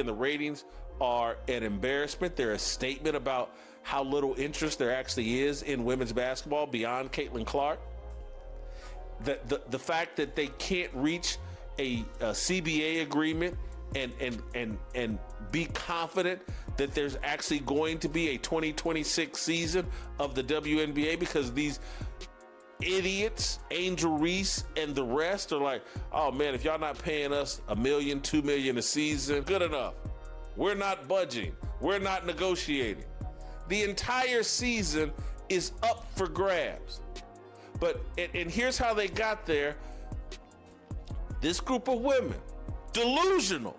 and the ratings are an embarrassment. They're a statement about how little interest there actually is in women's basketball beyond Caitlin Clark. The fact that they can't reach a CBA agreement and be confident that there's actually going to be a 2026 season of the WNBA because these idiots, Angel Reese and the rest are like, oh man, if y'all not paying us $1 million, $2 million a season, good enough. We're not budging. We're not negotiating. The entire season is up for grabs. And here's how they got there. This group of women, delusional,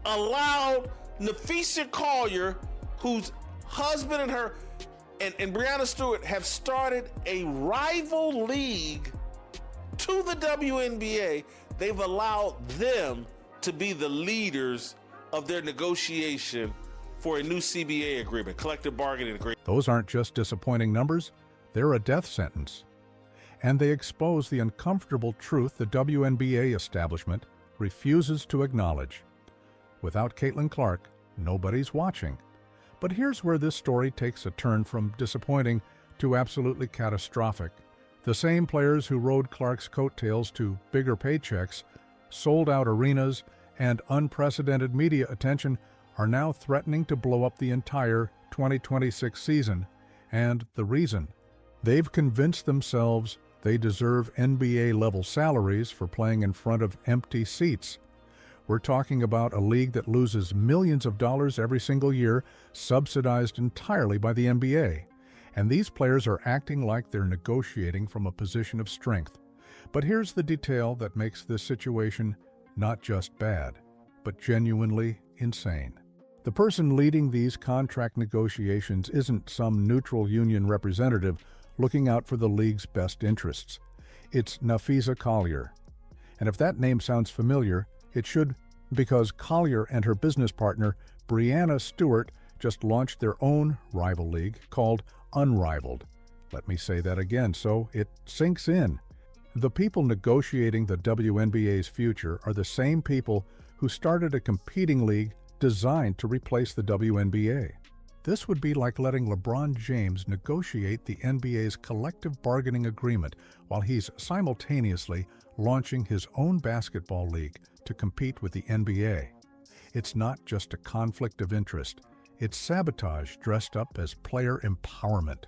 allowed Napheesa Collier, whose husband and her and Breanna Stewart have started a rival league to the WNBA. They've allowed them to be the leaders of their negotiation for a new CBA agreement, collective bargaining agreement. Those aren't just disappointing numbers, they're a death sentence. And they expose the uncomfortable truth the WNBA establishment refuses to acknowledge. Without Caitlin Clark, nobody's watching. But here's where this story takes a turn from disappointing to absolutely catastrophic. The same players who rode Clark's coattails to bigger paychecks, sold-out arenas, and unprecedented media attention are now threatening to blow up the entire 2026 season. And the reason? They've convinced themselves they deserve NBA-level salaries for playing in front of empty seats. We're talking about a league that loses millions of dollars every single year, subsidized entirely by the NBA. And these players are acting like they're negotiating from a position of strength. But here's the detail that makes this situation not just bad, but genuinely insane. The person leading these contract negotiations isn't some neutral union representative looking out for the league's best interests. It's Napheesa Collier. And if that name sounds familiar, it should, because Collier and her business partner, Breanna Stewart, just launched their own rival league called Unrivaled. Let me say that again so it sinks in. The people negotiating the WNBA's future are the same people who started a competing league designed to replace the WNBA. This would be like letting LeBron James negotiate the NBA's collective bargaining agreement while he's simultaneously launching his own basketball league to compete with the NBA. It's not just a conflict of interest, it's sabotage dressed up as player empowerment.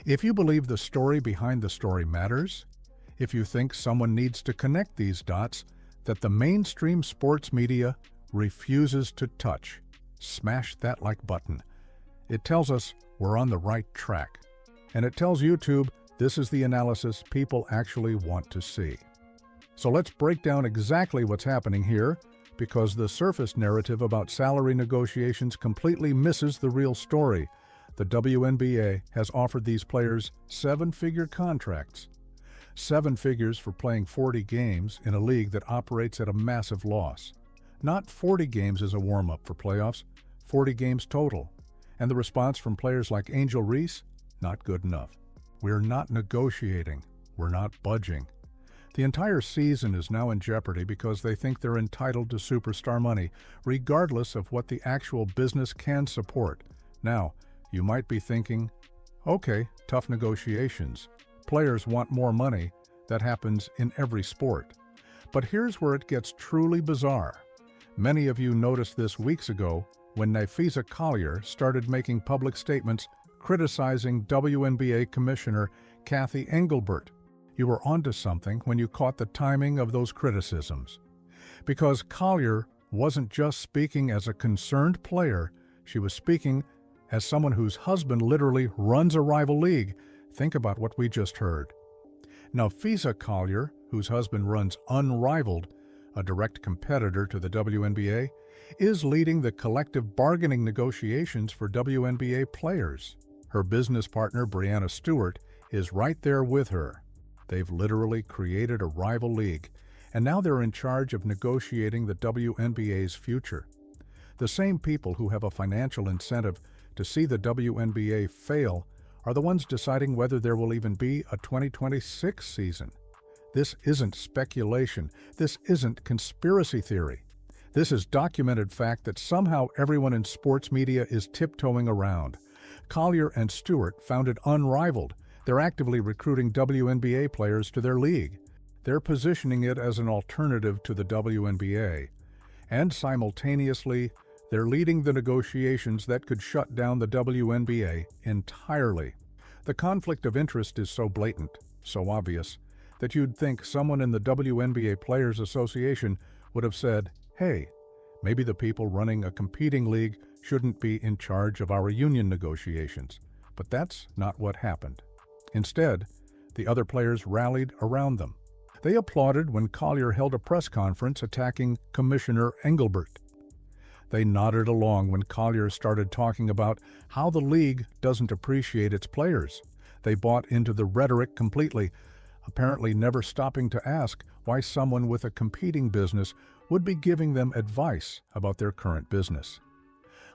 If you believe the story behind the story matters, if you think someone needs to connect these dots that the mainstream sports media refuses to touch, smash that like button. It tells us we're on the right track. And it tells YouTube this is the analysis people actually want to see. So let's break down exactly what's happening here, because the surface narrative about salary negotiations completely misses the real story. The WNBA has offered these players 7-figure contracts. 7 figures for playing 40 games in a league that operates at a massive loss. Not 40 games as a warm-up for playoffs, 40 games total. And the response from players like Angel Reese? Not good enough. We're not negotiating. We're not budging. The entire season is now in jeopardy because they think they're entitled to superstar money, regardless of what the actual business can support. Now, you might be thinking, okay, tough negotiations. Players want more money. That happens in every sport. But here's where it gets truly bizarre. Many of you noticed this weeks ago when Napheesa Collier started making public statements criticizing WNBA Commissioner Cathy Engelbert. You were onto something when you caught the timing of those criticisms. Because Collier wasn't just speaking as a concerned player, she was speaking as someone whose husband literally runs a rival league. Think about what we just heard. Napheesa Collier, whose husband runs Unrivaled, a direct competitor to the WNBA, is leading the collective bargaining negotiations for WNBA players. Her business partner, Breanna Stewart, is right there with her. They've literally created a rival league, and now they're in charge of negotiating the WNBA's future. The same people who have a financial incentive to see the WNBA fail are the ones deciding whether there will even be a 2026 season. This isn't speculation. This isn't conspiracy theory. This is documented fact that somehow everyone in sports media is tiptoeing around. Collier and Stewart founded Unrivaled. They're actively recruiting WNBA players to their league. They're positioning it as an alternative to the WNBA. And simultaneously, they're leading the negotiations that could shut down the WNBA entirely. The conflict of interest is so blatant, so obvious, that you'd think someone in the WNBA Players Association would have said, hey, maybe the people running a competing league shouldn't be in charge of our union negotiations. But that's not what happened. Instead, the other players rallied around them. They applauded when Collier held a press conference attacking Commissioner Engelbert. They nodded along when Collier started talking about how the league doesn't appreciate its players. They bought into the rhetoric completely, apparently never stopping to ask why someone with a competing business would be giving them advice about their current business.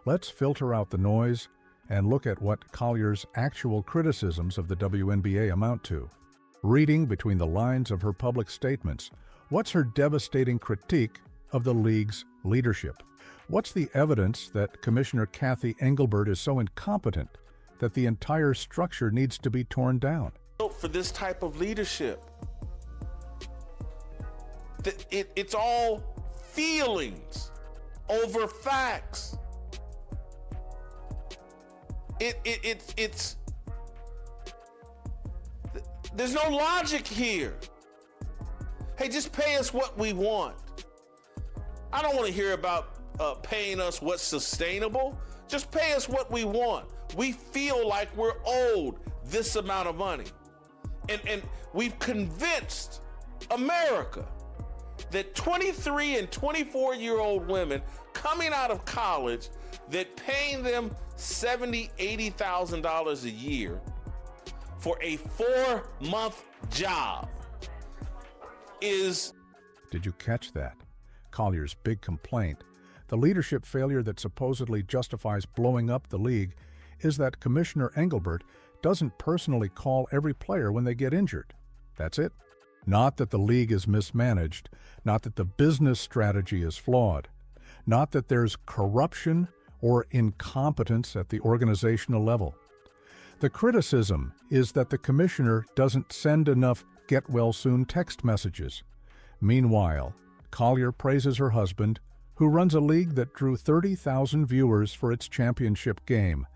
Let's filter out the noise and look at what Collier's actual criticisms of the WNBA amount to. Reading between the lines of her public statements, what's her devastating critique of the league's leadership? What's the evidence that Commissioner Kathy Engelbert is so incompetent that the entire structure needs to be torn down? For this type of leadership, it's all feelings over facts. It's there's no logic here. Hey, just pay us what we want. I don't want to hear about paying us what's sustainable. Just pay us what we want. We feel like we're owed this amount of money. And we've convinced America that 23 and 24-year-old women coming out of college, that paying them $70,000, $80,000 a year for a 4-month job is... Did you catch that? Collier's big complaint, the leadership failure that supposedly justifies blowing up the league, is that Commissioner Engelbert doesn't personally call every player when they get injured. That's it. Not that the league is mismanaged, not that the business strategy is flawed, not that there's corruption or incompetence at the organizational level. The criticism is that the commissioner doesn't send enough get-well-soon text messages. Meanwhile, Collier praises her husband, who runs a league that drew 30,000 viewers for its championship game,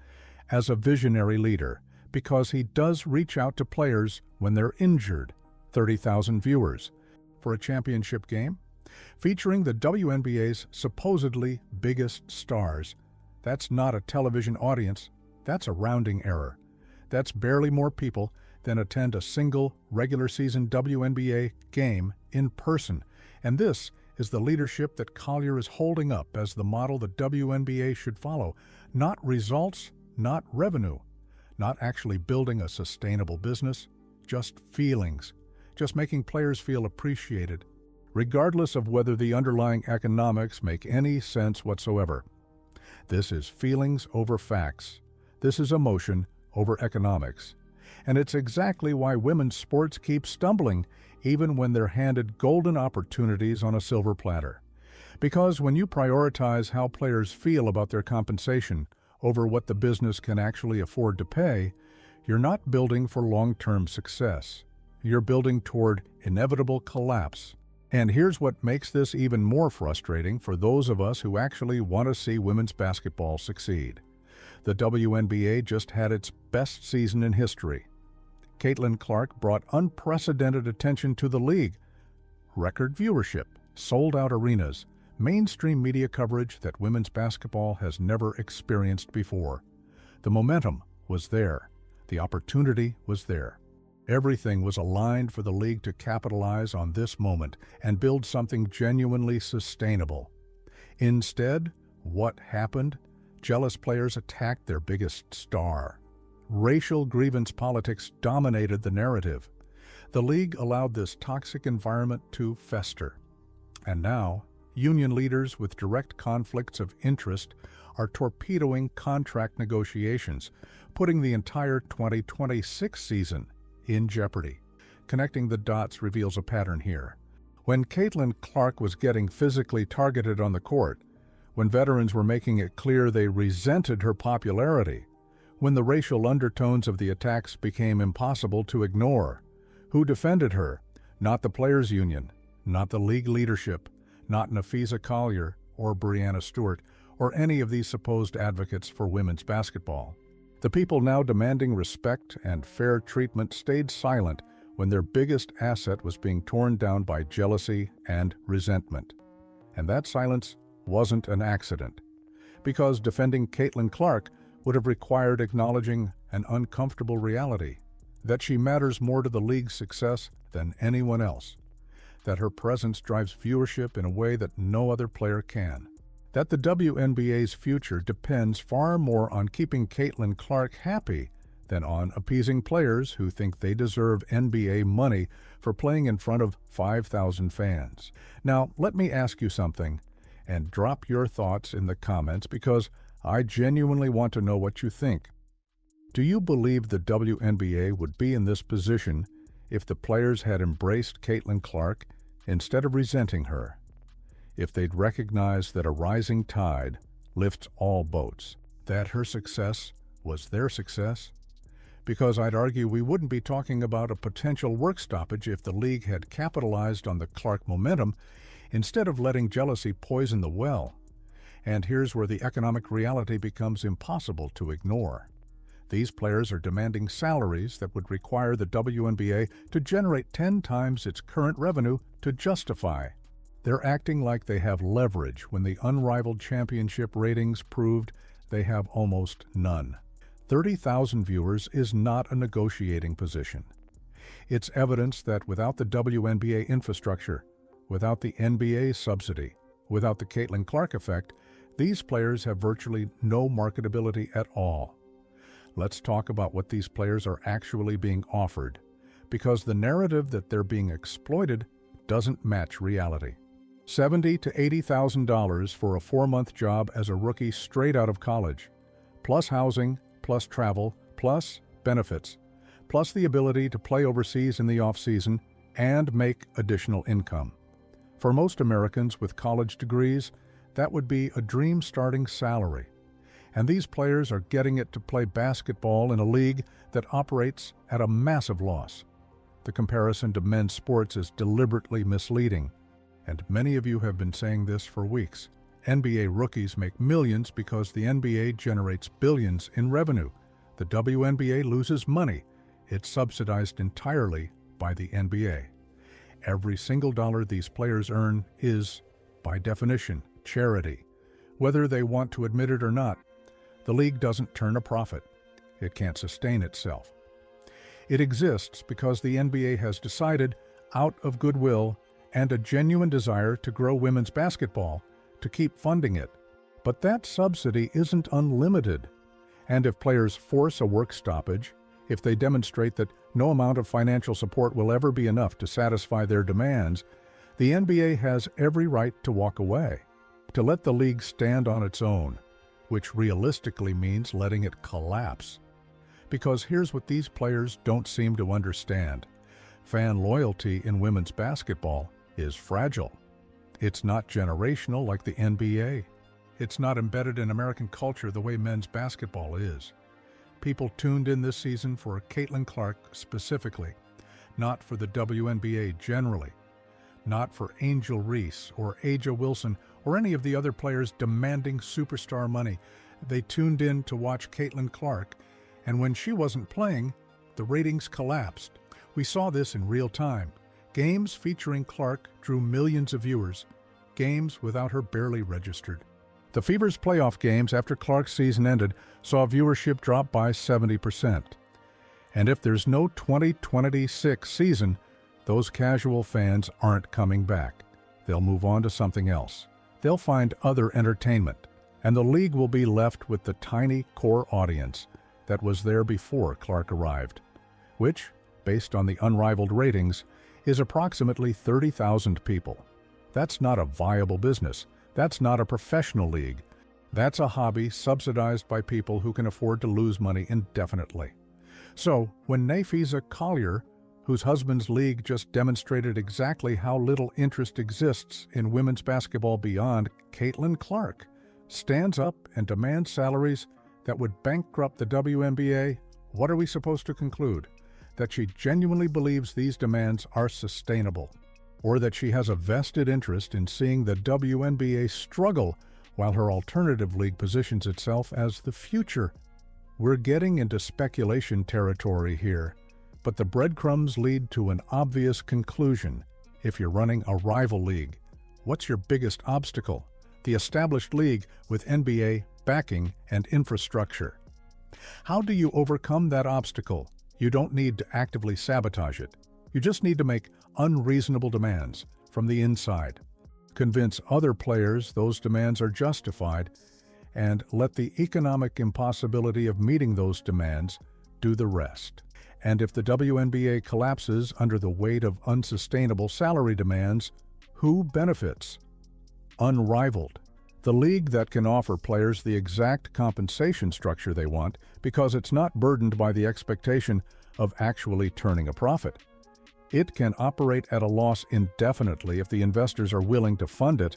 as a visionary leader, because he does reach out to players when they're injured. 30,000 viewers for a championship game, featuring the WNBA's supposedly biggest stars. That's not a television audience, that's a rounding error. That's barely more people than attend a single regular season WNBA game in person. And this is the leadership that Collier is holding up as the model the WNBA should follow. Not results, not revenue, not actually building a sustainable business, just feelings, just making players feel appreciated, regardless of whether the underlying economics make any sense whatsoever. This is feelings over facts. This is emotion over economics. And it's exactly why women's sports keep stumbling, even when they're handed golden opportunities on a silver platter. Because when you prioritize how players feel about their compensation over what the business can actually afford to pay, you're not building for long-term success. You're building toward inevitable collapse. And here's what makes this even more frustrating for those of us who actually want to see women's basketball succeed. The WNBA just had its best season in history. Caitlin Clark brought unprecedented attention to the league. Record viewership, sold-out arenas, mainstream media coverage that women's basketball has never experienced before. The momentum was there. The opportunity was there. Everything was aligned for the league to capitalize on this moment and build something genuinely sustainable. Instead, what happened? Jealous players attacked their biggest star. Racial grievance politics dominated the narrative. The league allowed this toxic environment to fester. And now, union leaders with direct conflicts of interest are torpedoing contract negotiations, putting the entire 2026 season in jeopardy. Connecting the dots reveals a pattern here. When Caitlin Clark was getting physically targeted on the court, when veterans were making it clear they resented her popularity, when the racial undertones of the attacks became impossible to ignore, who defended her? Not the players' union, not the league leadership, not Napheesa Collier or Breanna Stewart, or any of these supposed advocates for women's basketball. The people now demanding respect and fair treatment stayed silent when their biggest asset was being torn down by jealousy and resentment. And that silence wasn't an accident, because defending Caitlin Clark would have required acknowledging an uncomfortable reality, that she matters more to the league's success than anyone else, that her presence drives viewership in a way that no other player can, that the WNBA's future depends far more on keeping Caitlin Clark happy than on appeasing players who think they deserve NBA money for playing in front of 5,000 fans. Now, let me ask you something, and drop your thoughts in the comments because I genuinely want to know what you think. Do you believe the WNBA would be in this position if the players had embraced Caitlin Clark instead of resenting her? If they'd recognized that a rising tide lifts all boats, that her success was their success? Because I'd argue we wouldn't be talking about a potential work stoppage if the league had capitalized on the Clark momentum instead of letting jealousy poison the well. And here's where the economic reality becomes impossible to ignore. These players are demanding salaries that would require the WNBA to generate 10 times its current revenue to justify. They're acting like they have leverage when the Unrivaled championship ratings proved they have almost none. 30,000 viewers is not a negotiating position. It's evidence that without the WNBA infrastructure, without the NBA subsidy, without the Caitlin Clark effect, these players have virtually no marketability at all. Let's talk about what these players are actually being offered, because the narrative that they're being exploited doesn't match reality. $70,000 to $80,000 for a 4-month job as a rookie straight out of college, plus housing, plus travel, plus benefits, plus the ability to play overseas in the off-season and make additional income. For most Americans with college degrees, that would be a dream starting salary. And these players are getting it to play basketball in a league that operates at a massive loss. The comparison to men's sports is deliberately misleading, and many of you have been saying this for weeks. NBA rookies make millions because the NBA generates billions in revenue. The WNBA loses money. It's subsidized entirely by the NBA. Every single dollar these players earn is, by definition, charity. Whether they want to admit it or not, the league doesn't turn a profit. It can't sustain itself. It exists because the NBA has decided, out of goodwill and a genuine desire to grow women's basketball, to keep funding it. But that subsidy isn't unlimited. And if players force a work stoppage, if they demonstrate that no amount of financial support will ever be enough to satisfy their demands, the NBA has every right to walk away, to let the league stand on its own, which realistically means letting it collapse. Because here's what these players don't seem to understand. Fan loyalty in women's basketball is fragile. It's not generational like the NBA. It's not embedded in American culture the way men's basketball is. People tuned in this season for Caitlin Clark specifically, not for the WNBA generally, not for Angel Reese or Aja Wilson or any of the other players demanding superstar money. They tuned in to watch Caitlin Clark, and when she wasn't playing, the ratings collapsed. We saw this in real time. Games featuring Clark drew millions of viewers. Games without her barely registered. The Fever's playoff games after Clark's season ended saw viewership drop by 70%. And if there's no 2026 season, those casual fans aren't coming back. They'll move on to something else. They'll find other entertainment, and the league will be left with the tiny core audience that was there before Clark arrived, which, based on the Unrivaled ratings, is approximately 30,000 people. That's not a viable business. That's not a professional league. That's a hobby subsidized by people who can afford to lose money indefinitely. So, when Napheesa Collier, whose husband's league just demonstrated exactly how little interest exists in women's basketball beyond, Caitlin Clark, stands up and demands salaries that would bankrupt the WNBA, what are we supposed to conclude? That she genuinely believes these demands are sustainable, or that she has a vested interest in seeing the WNBA struggle while her alternative league positions itself as the future? We're getting into speculation territory here, but the breadcrumbs lead to an obvious conclusion. If you're running a rival league, what's your biggest obstacle? The established league with NBA backing and infrastructure. How do you overcome that obstacle? You don't need to actively sabotage it. You just need to make unreasonable demands from the inside. Convince other players those demands are justified, and let the economic impossibility of meeting those demands do the rest. And if the WNBA collapses under the weight of unsustainable salary demands, who benefits? Unrivaled, the league that can offer players the exact compensation structure they want because it's not burdened by the expectation of actually turning a profit. It can operate at a loss indefinitely if the investors are willing to fund it,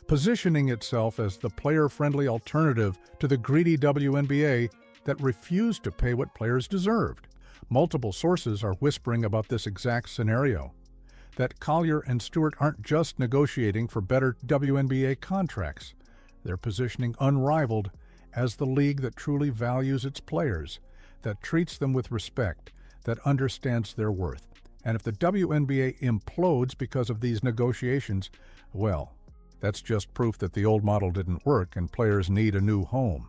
positioning itself as the player-friendly alternative to the greedy WNBA that refused to pay what players deserved. Multiple sources are whispering about this exact scenario, that Collier and Stewart aren't just negotiating for better WNBA contracts. They're positioning Unrivaled as the league that truly values its players, that treats them with respect, that understands their worth. And if the WNBA implodes because of these negotiations, well, that's just proof that the old model didn't work and players need a new home.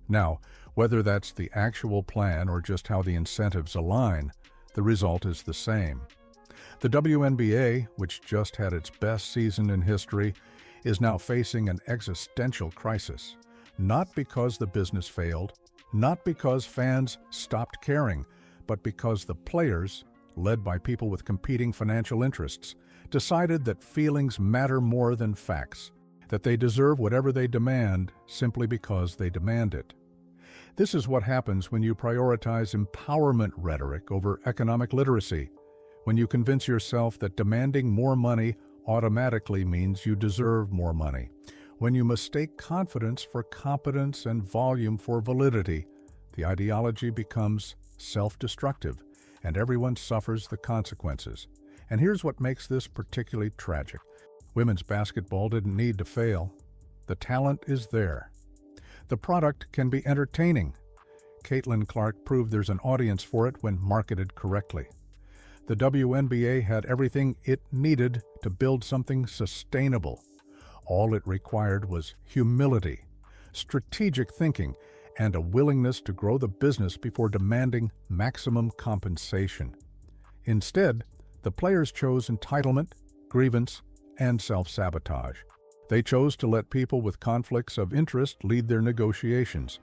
Now, whether that's the actual plan or just how the incentives align, the result is the same. The WNBA, which just had its best season in history, is now facing an existential crisis. Not because the business failed, not because fans stopped caring, but because the players, led by people with competing financial interests, decided that feelings matter more than facts, that they deserve whatever they demand simply because they demand it. This is what happens when you prioritize empowerment rhetoric over economic literacy, when you convince yourself that demanding more money automatically means you deserve more money, when you mistake confidence for competence and volume for validity. The ideology becomes self-destructive, and everyone suffers the consequences. And here's what makes this particularly tragic. Women's basketball didn't need to fail. The talent is there. The product can be entertaining. Caitlin Clark proved there's an audience for it when marketed correctly. The WNBA had everything it needed to build something sustainable. All it required was humility, strategic thinking, and a willingness to grow the business before demanding maximum compensation. Instead, the players chose entitlement, grievance, and self-sabotage. They chose to let people with conflicts of interest lead their negotiations.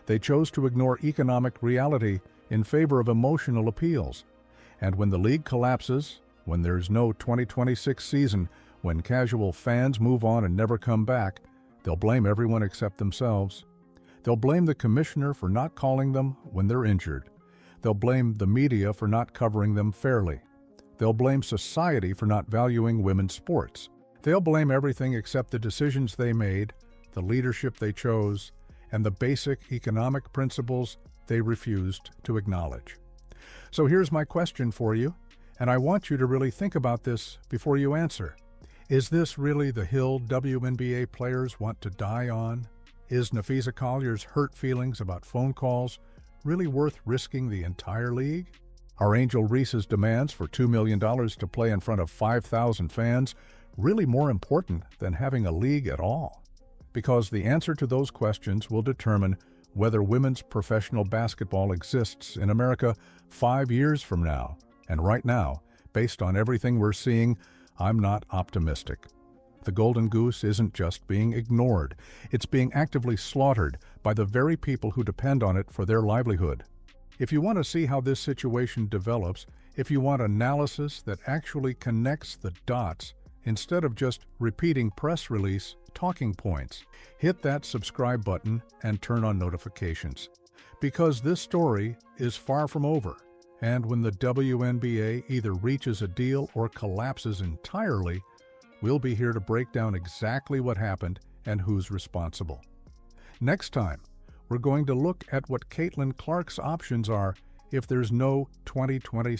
They chose to ignore economic reality in favor of emotional appeals. And when the league collapses, when there's no 2026 season, when casual fans move on and never come back, they'll blame everyone except themselves. They'll blame the commissioner for not calling them when they're injured. They'll blame the media for not covering them fairly. They'll blame society for not valuing women's sports. They'll blame everything except the decisions they made, the leadership they chose, and the basic economic principles they refused to acknowledge. So here's my question for you, and I want you to really think about this before you answer. Is this really the hill WNBA players want to die on? Is Napheesa Collier's hurt feelings about phone calls really worth risking the entire league? Are Angel Reese's demands for $2 million to play in front of 5,000 fans really more important than having a league at all? Because the answer to those questions will determine whether women's professional basketball exists in America 5 years from now. And right now, based on everything we're seeing, I'm not optimistic. The golden goose isn't just being ignored. It's being actively slaughtered by the very people who depend on it for their livelihood. If you want to see how this situation develops, if you want analysis that actually connects the dots instead of just repeating press release talking points, hit that subscribe button and turn on notifications. Because this story is far from over, And when the WNBA either reaches a deal or collapses entirely, we'll be here to break down exactly what happened and who's responsible. Next time, we're going to look at what Caitlin Clark's options are if there's no 2020